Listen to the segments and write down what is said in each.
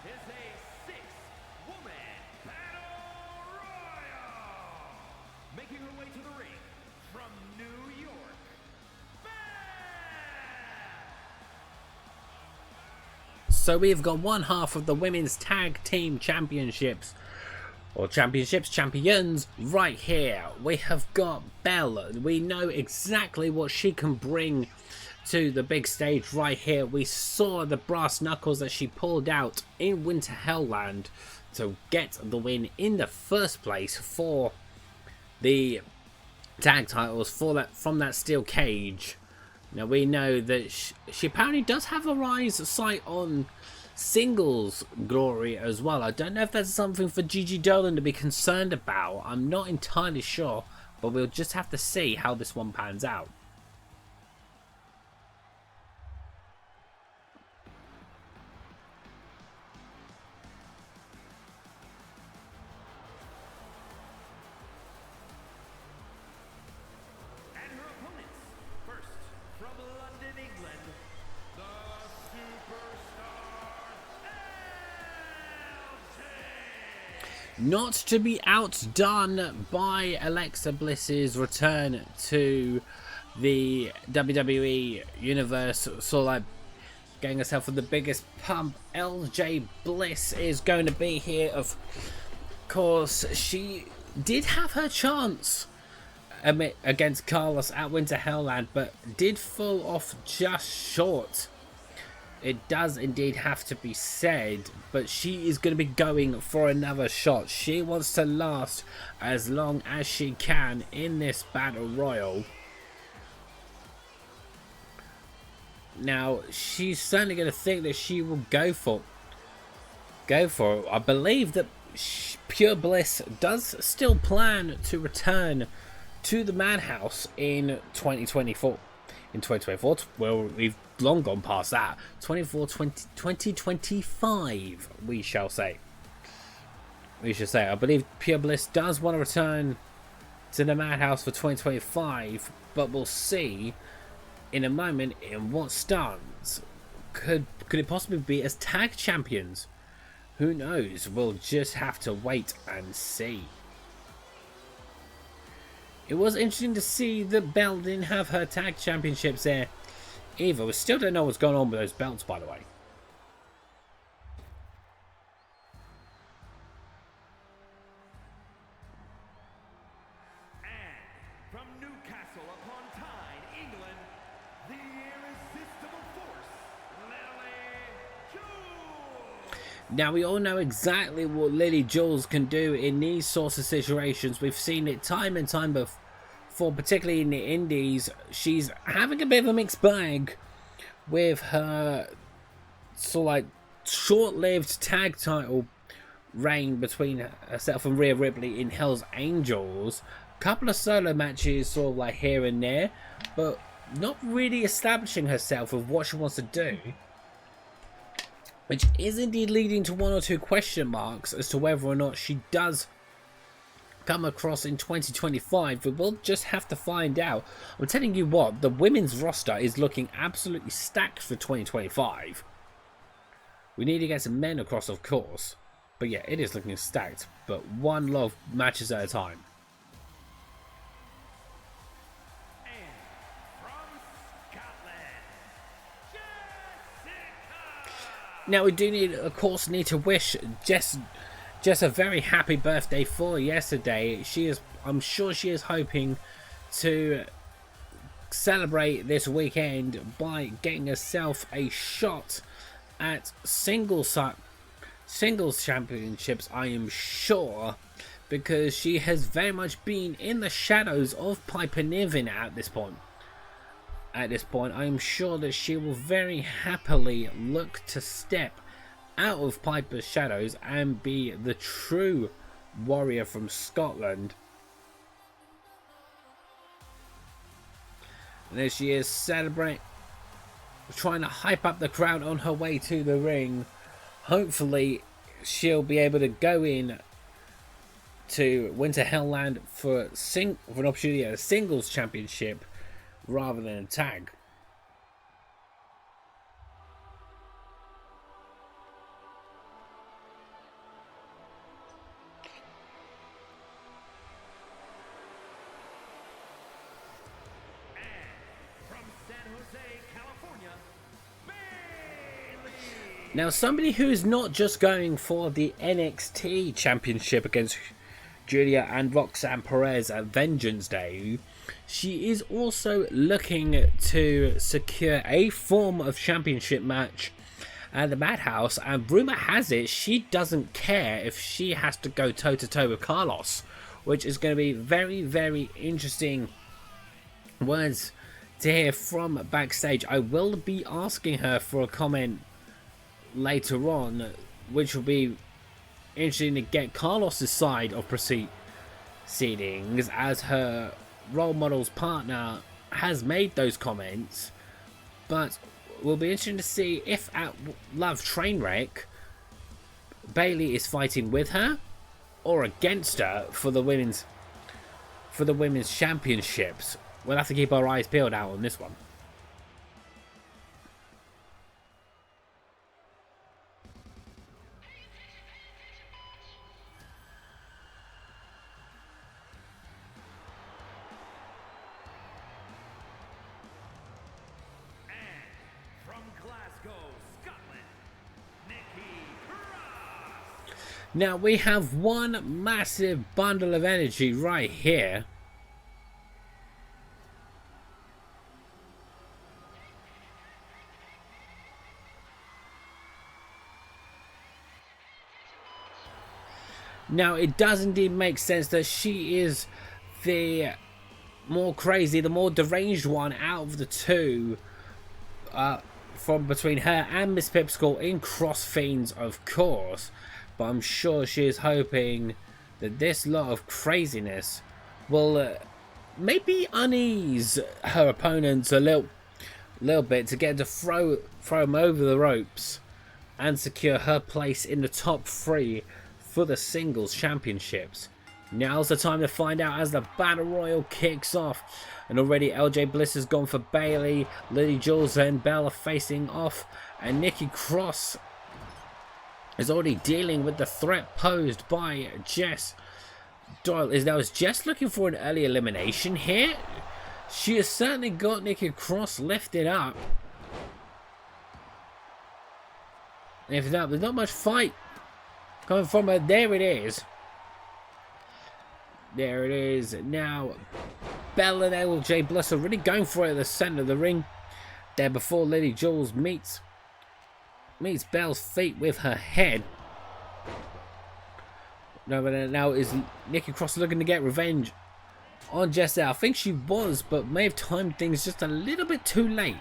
is a six-woman battle royal. Making her way to the ring from New York, Belle. So we've got one half of the women's tag team championships, or champions right here. We have got Belle. We know exactly what she can bring to the big stage right here. We saw the brass knuckles that she pulled out in Winter Hellland to get the win in the first place for the tag titles from that steel cage. Now we know that she apparently does have a rise sight on singles glory as well. I don't know if that's something for Gigi Dolan to be concerned about. I'm not entirely sure, but we'll just have to see how this one pans out. And her opponents, first from London, England, the superstar LJ. Not to be outdone by Alexa Bliss's return to the WWE Universe, sort of like getting herself for the biggest pump. LJ Bliss is going to be here. Of course, she did have her chance against Carlos at Winter Hellland, but did fall off just short. It does indeed have to be said, but she is going to be going for another shot. She wants to last as long as she can in this battle royal. Now, she's certainly going to think that she will go for it. I believe that Pure Bliss does still plan to return to the Madhouse in 2024. In 2024, well, we've long gone past that. 2025, we shall say. I believe Pure Bliss does want to return to the Madhouse for 2025, but we'll see in a moment in what stance. Could it possibly be as tag champions? Who knows? We'll just have to wait and see. It was interesting to see that Belle didn't have her tag championships there either. We still don't know what's going on with those belts, by the way. And from Newcastle upon Tyne, England, the irresistible force, Lilly Jules. Now, we all know exactly what Lilly Jules can do in these sorts of situations. We've seen it time and time before, particularly in the indies. She's having a bit of a mixed bag with her sort of like short-lived tag title reign between herself and Rhea Ripley in Hell's Angels. A couple of solo matches sort of like here and there, but not really establishing herself with what she wants to do, which is indeed leading to one or two question marks as to whether or not she does come across in 2025. But we'll just have to find out. I'm telling you what, the women's roster is looking absolutely stacked for 2025. We need to get some men across, of course, but yeah, it is looking stacked, but one lot of matches at a time. And from Scotland, Jessica. Now we do of course need to wish Jess a very happy birthday for yesterday. I'm sure she is hoping to celebrate this weekend by getting herself a shot at singles championships, I am sure, because she has very much been in the shadows of Piper Niven at this point. I am sure that she will very happily look to step out of Piper's shadows and be the true warrior from Scotland. And there she is, trying to hype up the crowd on her way to the ring. Hopefully she'll be able to go in to Winter Hellland for an opportunity at a singles championship rather than a tag. Jose, California, Bayley. Now, somebody who is not just going for the NXT Championship against Julia and Roxanne Perez at Vengeance Day, she is also looking to secure a form of championship match at the Madhouse, and rumour has it she doesn't care if she has to go toe-to-toe with Carlos, which is going to be very, very interesting words to hear from backstage. I will be asking her for a comment later on, which will be interesting to get Carlos's side of proceedings, as her role model's partner has made those comments. But we'll be interesting to see if at Love Trainwreck Bayley is fighting with her or against her for the women's championships. We'll have to keep our eyes peeled out on this one. Now we have one massive bundle of energy right here. Now it does indeed make sense that she is the more crazy, the more deranged one out of the two, from between her and Miss Pipsqueal in Cross Fiends, of course. But I'm sure she is hoping that this lot of craziness will maybe unease her opponents a little bit to get to throw them over the ropes and secure her place in the top 3 for the singles championships. Now's the time to find out as the Battle Royal kicks off. And already LJ Bliss has gone for Bayley, Lilly, Jules and Belle are facing off, and Nikki Cross is already dealing with the threat posed by Jess Doyle. Is Jess looking for an early elimination here? She has certainly got Nikki Cross lifted up. If not, there's not much fight coming from her. There it is. There it is. Now, Belle and LJ Bliss are really going for it at the centre of the ring. There before Lady Jules meets Belle's feet with her head. No, but now is Nikki Cross looking to get revenge on Jess. I think she was, but may have timed things just a little bit too late.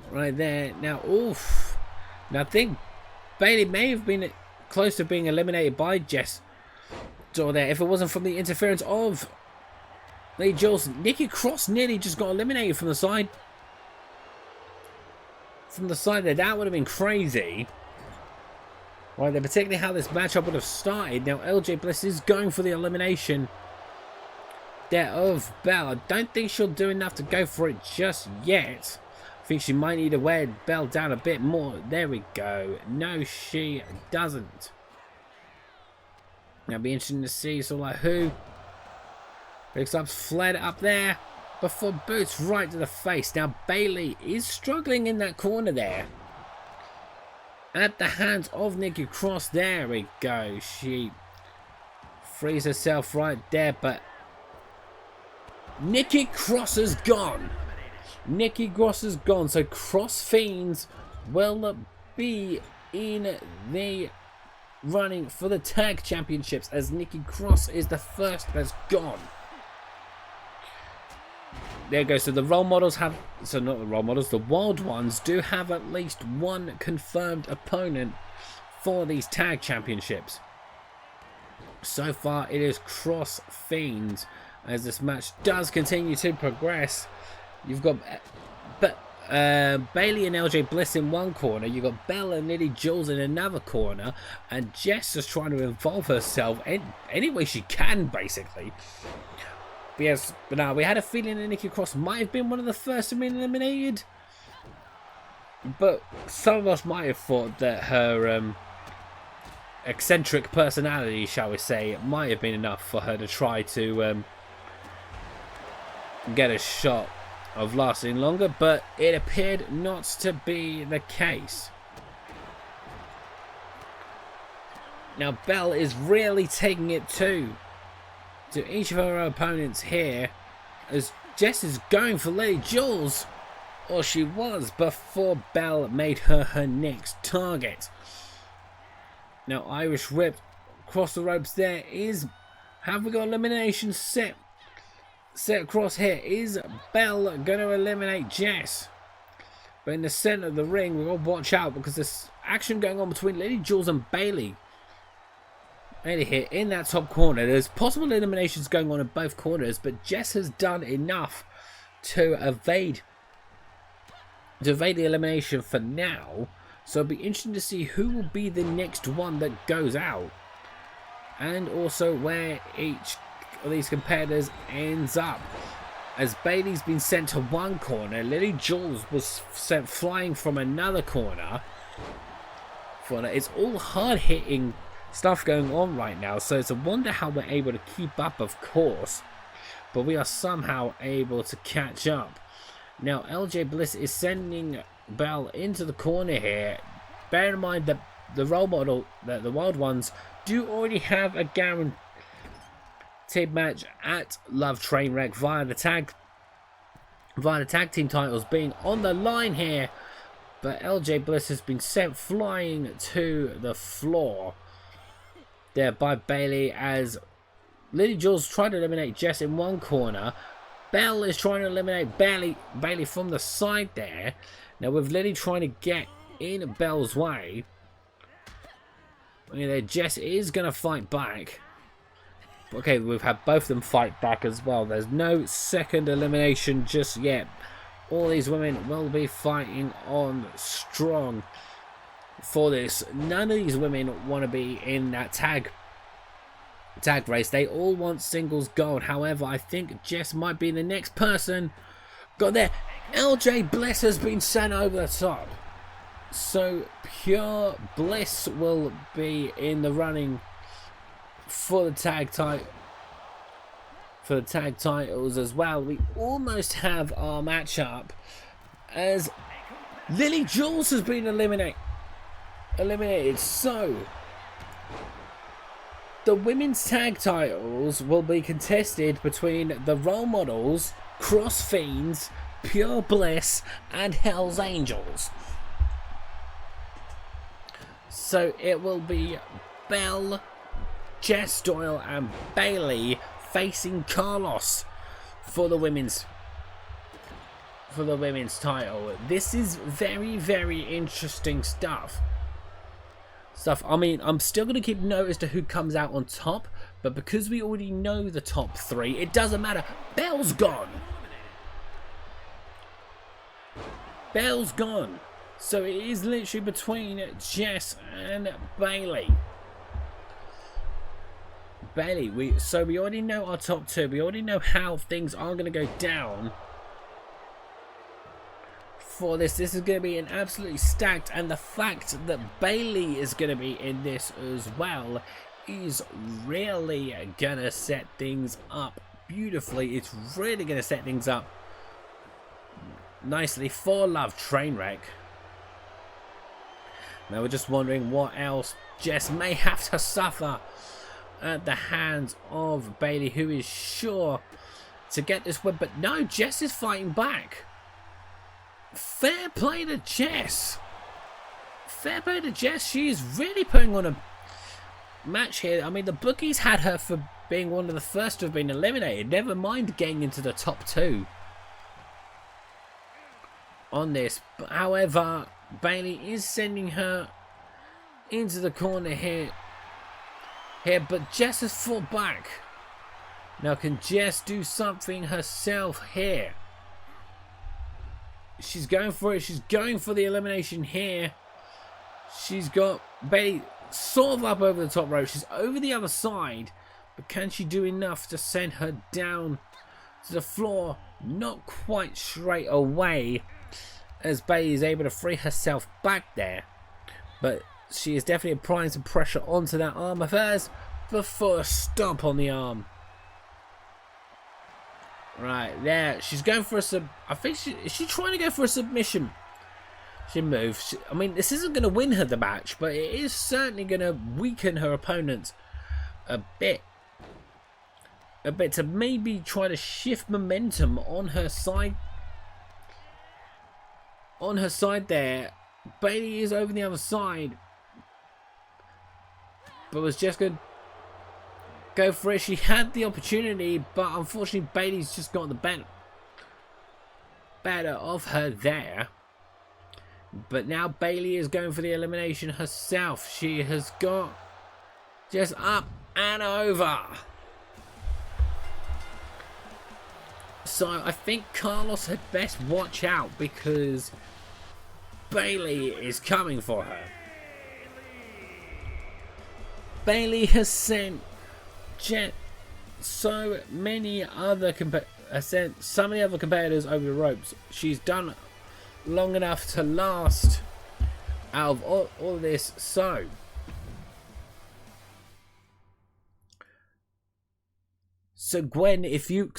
Right there. Now, oof. Now, I think Bayley may have been close to being eliminated by Jess Doyle there if it wasn't from the interference of Lady Jules. Nikki Cross nearly just got eliminated from the side. From the side there, that would have been crazy. Right there, particularly how this matchup would have started. Now LJ Bliss is going for the elimination there of Belle. I don't think she'll do enough to go for it just yet. I think she might need to wear Belle down a bit more. There we go. No, she doesn't. Now it'll be interesting to see sort of like who picks up Fled up there before boots right to the face. Now Bayley is struggling in that corner there at the hands of Nikki Cross. There we go. She frees herself right there, but Nikki Cross is gone. Nikki Cross is gone, so Cross Fiends will be in the running for the tag championships as Nikki Cross is the first that's gone. There you go. So the role models have, so not the role models, the wild ones do have at least one confirmed opponent for these tag championships. So far it is Cross Fiends as this match does continue to progress. You've got Bayley and LJ Bliss in one corner. You've got Belle and Lady Jules in another corner. And Jess is trying to involve herself any way she can, basically. But yes, but now we had a feeling that Nikki Cross might have been one of the first to be eliminated. But some of us might have thought that her eccentric personality, shall we say, might have been enough for her to try to get a shot of lasting longer, but it appeared not to be the case. Now Belle is really taking it to each of her opponents here, as Jess is going for Lady Jules, or she was before Belle made her next target. Now Irish whip across the ropes there. Have we got elimination set across here? Is Belle going to eliminate Jess? But in the center of the ring, we've got to watch out because there's action going on between Lady Jules and Bayley. Bayley here in that top corner. There's possible eliminations going on in both corners, but Jess has done enough to evade the elimination for now. So it'll be interesting to see who will be the next one that goes out, and also where each of these competitors ends up. As Bayley's been sent to one corner, Lily Jules was sent flying from another corner. It's all hard-hitting stuff going on right now, so it's a wonder how we're able to keep up, of course, but we are somehow able to catch up. Now LJ Bliss is sending Belle into the corner here. Bear in mind that the role model, the Wild Ones, do already have a guaranteed match at Love Trainwreck via the tag team titles being on the line here, but LJ Bliss has been sent flying to the floor there by Bayley, as Lily Jules tried to eliminate Jess in one corner. Belle is trying to eliminate Bayley from the side there. Now with Lily trying to get in Belle's way, Jess is going to fight back. Okay, we've had both of them fight back as well. There's no second elimination just yet. All these women will be fighting on strong for this. None of these women want to be in that tag race. They all want singles gold. However, I think Jess might be the next person. Got there. LJ Bliss has been sent over the top. So Pure Bliss will be in the running for the tag titles as well. We almost have our matchup, as Lily Jules has been eliminated. So the women's tag titles will be contested between the Role Models, Cross Fiends, Pure Bliss, and Hell's Angels. So it will be Belle, Jess Doyle, and Bayley facing Carlos for the women's title. This is very, very interesting stuff. I mean, I'm still going to keep note as to who comes out on top, but because we already know the top three, it doesn't matter. Belle's gone. So it is literally between Jess and Bayley. We already know our top two. We already know how things are going to go down for this. This is going to be an absolutely stacked, and the fact that Bayley is going to be in this as well is really going to set things up beautifully. It's really going to set things up nicely for Love Trainwreck. Now we're just wondering what else Jess may have to suffer at the hands of Bayley, who is sure to get this win. But no, Jess is fighting back. Fair play to Jess. She is really putting on a match here. I mean, the bookies had her for being one of the first to have been eliminated. Never mind getting into the top two on this. But, however, Bayley is sending her into the corner here, but Jess has fought back. Now, can Jess do something herself here? She's going for it. She's going for the elimination here. She's got Bayley sort of up over the top rope. She's over the other side, but can she do enough to send her down to the floor? Not quite straight away, as Bayley is able to free herself back there, but she is definitely applying some pressure onto that arm of hers before a stomp on the arm. Right, there. She's going for a I think is she trying to go for a submission? She moves. I mean, this isn't going to win her the match, but it is certainly going to weaken her opponent a bit. To maybe try to shift momentum on her side. On her side there. Bayley is over the other side. But was just going to go for it. She had the opportunity, but unfortunately Bayley's just got the better of her there. But now Bayley is going for the elimination herself. She has got just up and over. So I think Carlos had best watch out because Bayley is coming for her. Bayley has sent so many other competitors over the ropes. She's done long enough to last out of all of this. So Gwen, if you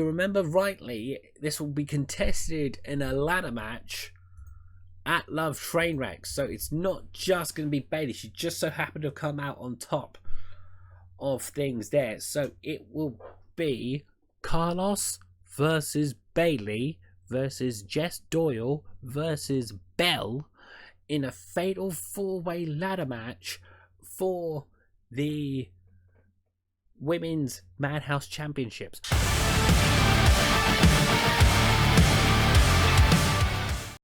remember rightly, this will be contested in a ladder match at Love Trainwreck. So it's not just going to be Bayley. She just so happened to come out on top of things there. So it will be Carlos versus Bayley versus Jess Doyle versus Belle in a fatal 4-way ladder match for the Women's Madhouse Championships.